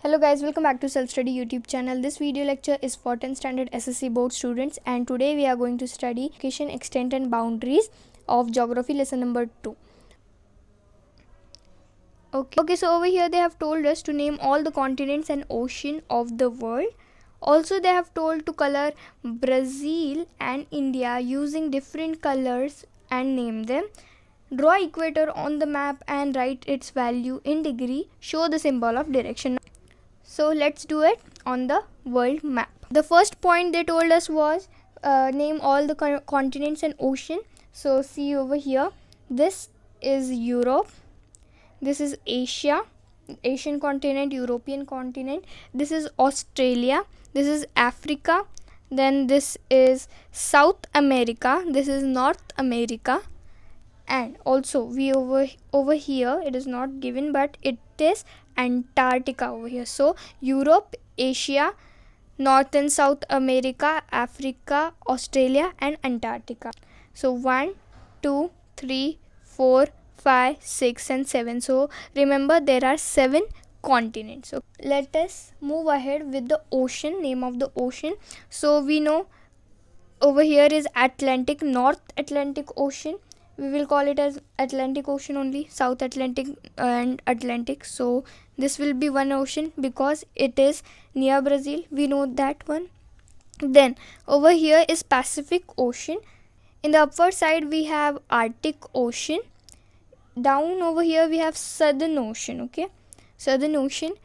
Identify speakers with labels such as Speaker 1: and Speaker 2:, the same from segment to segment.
Speaker 1: Hello guys, welcome back to Self Study YouTube channel. This video lecture is for 10th standard SSC board students, and today we are going to study location, extent and boundaries of geography lesson number 2. Okay, so over here they have told us to name all the continents and ocean of the world. Also they have told to color Brazil and India using different colors and name them. Draw equator on the map and write its value in degree. Show the symbol of direction. So let's do it on the world map. The first point they told us was name all the continents and ocean. So see over here, this is Europe, this is Asia, Asian continent, European continent, this is Australia, this is Africa, then this is South America, this is North America, and also we over here it is not given, but it is Antarctica over here. So Europe, Asia, North and South America, Africa, Australia and Antarctica. So 1, 2, 3, 4, 5, 6 and 7. So remember there are 7 continents. So let us move ahead with the ocean, name of the ocean. So we know over here is Atlantic, North Atlantic Ocean. We will call it as Atlantic Ocean only, South Atlantic and Atlantic. So this will be one ocean because it is near Brazil. We know that one. Then over here is Pacific Ocean. In the upward side we have Arctic Ocean. Down over here we have Southern Ocean. Okay, Southern Ocean.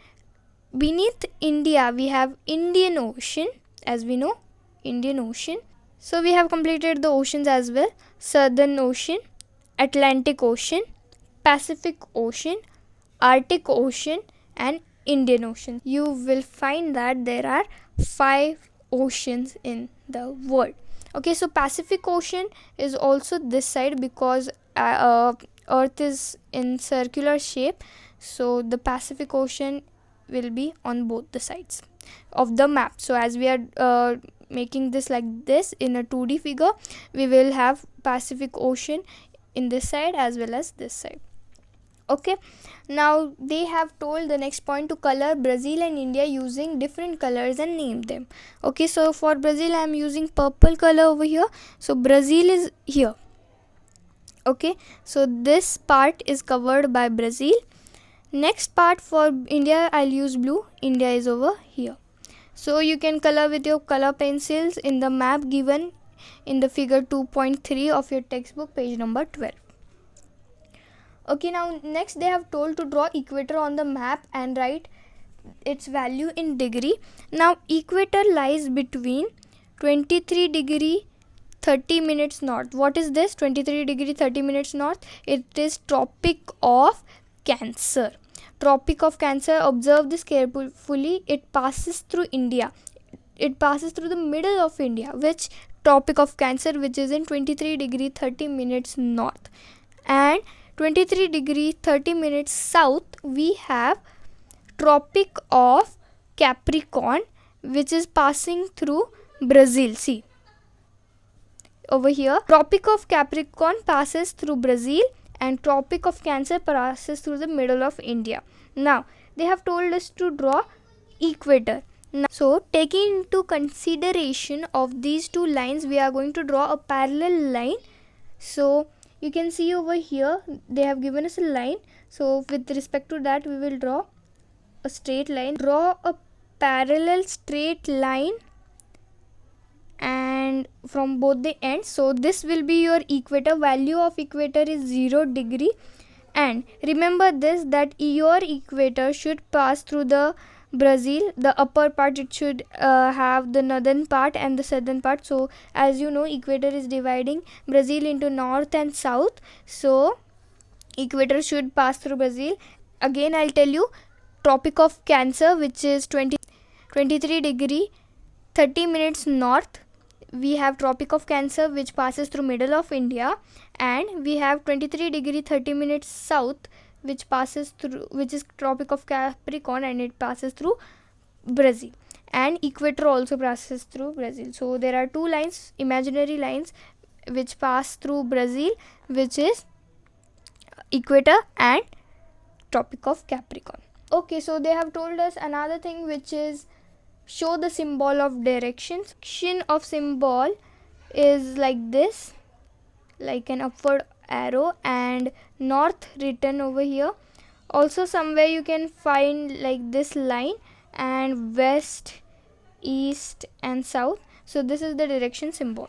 Speaker 1: Beneath India we have Indian Ocean, as we know, Indian Ocean. So we have completed the oceans as well. Southern Ocean, Atlantic Ocean, Pacific Ocean, Arctic Ocean and Indian Ocean. You will find that there are 5 oceans in the world. Okay, so Pacific Ocean is also this side because Earth is in circular shape. So the Pacific Ocean will be on both the sides of the map. So as we are making this like this in a 2D figure, we will have Pacific Ocean in this side as well as this side. Okay, now they have told the next point to color Brazil and India using different colors and name them. Okay, so for Brazil I am using purple color over here. So Brazil is here. Okay, so this part is covered by Brazil. Next part for India I'll use blue. India is over here. So you can color with your color pencils in the map given in the figure 2.3 of your textbook, page number 12. Okay, now next they have told to draw equator on the map and write its value in degree. Now equator lies between 23 degree 30 minutes north. What is this 23 degree 30 minutes north? It is Tropic of Cancer. Tropic of Cancer, observe this carefully. It passes through India. It passes through the middle of India, which Tropic of Cancer, which is in 23 degree 30 minutes north. And 23 degree 30 minutes south we have Tropic of Capricorn, which is passing through Brazil. See over here, Tropic of Capricorn passes through Brazil and Tropic of Cancer passes through the middle of India. Now they have told us to draw equator. Now, so taking into consideration of these two lines, we are going to draw a parallel line. So you can see over here they have given us a line. So with respect to that we will draw a straight line. Draw a parallel straight line and from both the ends. So this will be your equator. Value of equator is 0 degree. And remember this, that your equator should pass through the Brazil. The upper part it should have the northern part and the southern part. So as you know, equator is dividing Brazil into north and south. So equator should pass through Brazil. Again I'll tell you, Tropic of Cancer, which is 23 degree 30 minutes north. We have Tropic of Cancer, which passes through middle of India, and we have 23 degree 30 minutes south, which passes through, which is Tropic of Capricorn, and it passes through Brazil. And equator also passes through Brazil. So there are 2 lines, imaginary lines, which pass through Brazil, which is equator and Tropic of Capricorn. Okay, so they have told us another thing, which is show the symbol of direction. Direction of symbol is like this, like an upward arrow, and north written over here. Also somewhere you can find like this line, and west, east and south. So this is the direction symbol.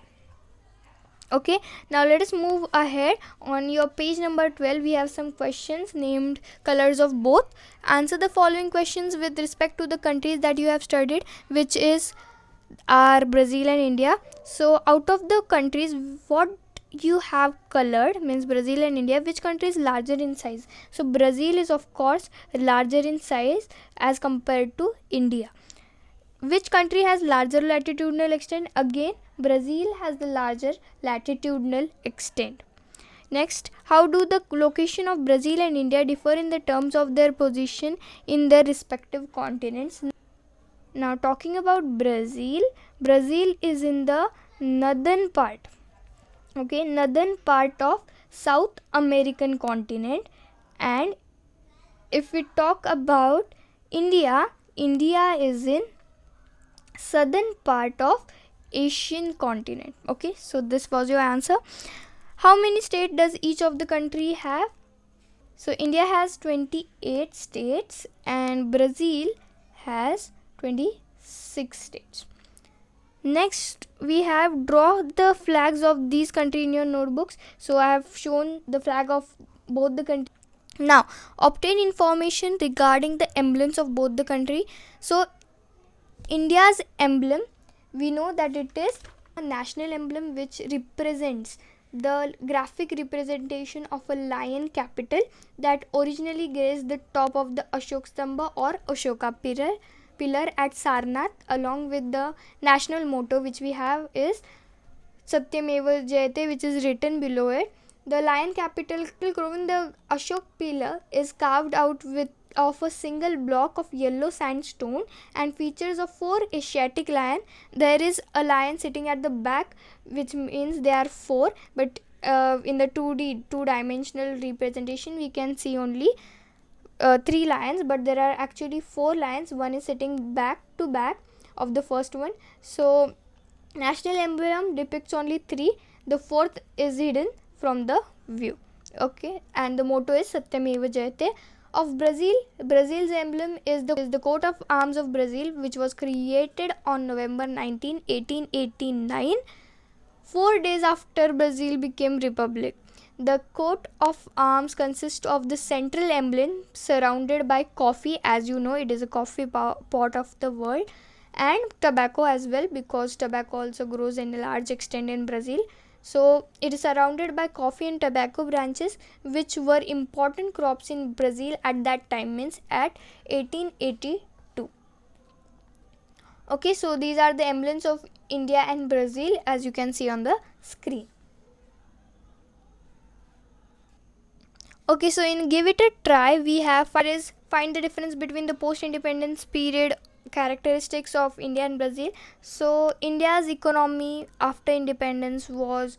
Speaker 1: Okay, now let us move ahead. On your page number 12 we have some questions named colors of both. Answer the following questions with respect to the countries that you have studied, which are Brazil and India. So out of the countries what you have colored, means Brazil and India, which country is larger in size? So Brazil is of course larger in size as compared to India. Which country has larger latitudinal extent? Again, Brazil has the larger latitudinal extent. Next, how do the location of Brazil and India differ in the terms of their position in their respective continents? Now talking about Brazil, Brazil is in the northern part. Okay, northern part of South American continent. And if we talk about India, India is in southern part of Asian continent. Okay, so this was your answer. How many states does each of the country have? So India has 28 states and Brazil has 26 states. Next we have draw the flags of these countries in your notebooks. So I have shown the flag of both the countries. Now obtain information regarding the emblems of both the country. So India's emblem, we know that it is a national emblem which represents the graphic representation of a lion capital that originally graced the top of the Ashok Stamba or Ashoka pillar at Sarnath, along with the national motto which we have is Satyameva Jayate, which is written below it. The lion capital in the Ashok pillar is carved out of a single block of yellow sandstone and features of 4 Asiatic lion. There is a lion sitting at the back, which means there are 4, but in the 2D, 2-dimensional representation, we can see only 3 lions, but there are actually 4 lions. One is sitting back to back of the first one. So national emblem depicts only 3. The 4th is hidden from the view. Okay, and the motto is Satyameva Jayate. Of Brazil, Brazil's emblem is the coat of arms of Brazil, which was created on November 19, 1889, 4 days after Brazil became republic. The coat of arms consists of the central emblem surrounded by coffee. As you know, it is a coffee pot of the world, and tobacco as well, because tobacco also grows in a large extent in Brazil. So it is surrounded by coffee and tobacco branches, which were important crops in Brazil at that time, means at 1882. Okay, so these are the emblems of India and Brazil, as you can see on the screen. Okay, so in Give It a Try, we have find the difference between the post-independence period characteristics of India and Brazil. So India's economy after independence was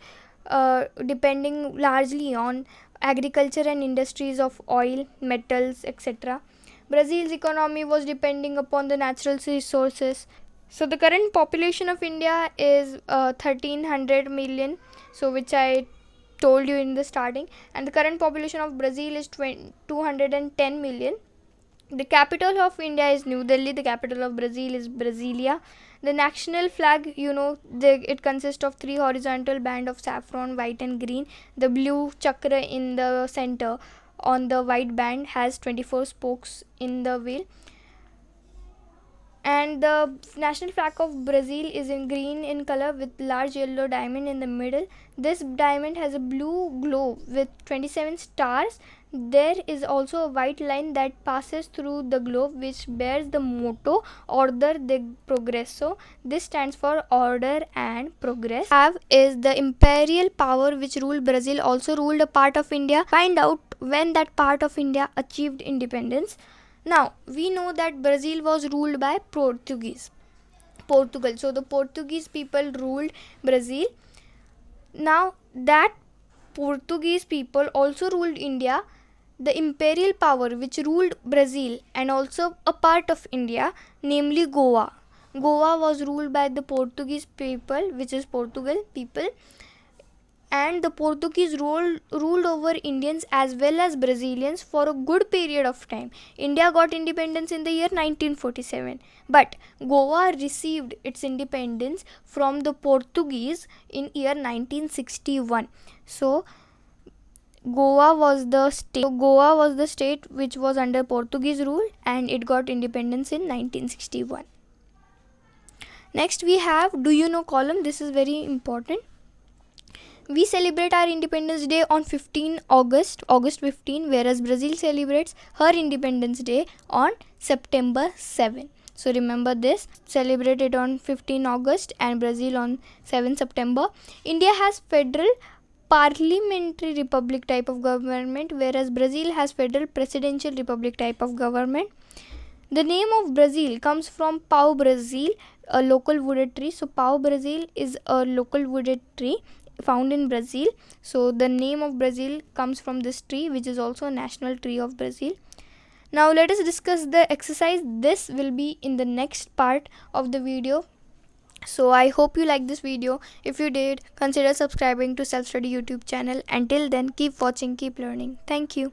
Speaker 1: depending largely on agriculture and industries of oil, metals, etc. Brazil's economy was depending upon the natural resources. So the current population of India is 1300 million, so which I told you in the starting, and the current population of Brazil is 210 million. The capital of India is New Delhi. The capital of Brazil is Brasilia. The national flag, it consists of 3 horizontal band of saffron, white and green. The blue chakra in the center on the white band has 24 spokes in the wheel. And the national flag of Brazil is in green in color with large yellow diamond in the middle. This diamond has a blue glow with 27 stars. There is also a white line that passes through the globe, which bears the motto Order de Progresso. This stands for order and progress. Have is the imperial power which ruled Brazil also ruled a part of India. Find out when that part of India achieved independence. Now we know that Brazil was ruled by Portugal. So the Portuguese people ruled Brazil. Now that Portuguese people also ruled India, the imperial power which ruled Brazil and also a part of India, namely Goa. Goa was ruled by the Portuguese people, which is Portugal people, and the Portuguese ruled over Indians as well as Brazilians for a good period of time. India got independence in the year 1947, but Goa received its independence from the Portuguese in year 1961. So Goa was the state which was under Portuguese rule, and it got independence in 1961. Next we have do you know column. This is very important. We celebrate our Independence Day on August 15, whereas Brazil celebrates her Independence Day on September 7. So remember this, celebrate it on 15 August and Brazil on 7 September. India has federal parliamentary republic type of government, whereas Brazil has federal presidential republic type of government. The name of Brazil comes from Pau Brazil, a local wooded tree. So Pau Brazil is a local wooded tree found in Brazil. So the name of Brazil comes from this tree, which is also a national tree of Brazil. Now let us discuss the exercise. This will be in the next part of the video. So I hope you liked this video. If you did, consider subscribing to Self Study YouTube channel. Until then, keep watching, keep learning. Thank you.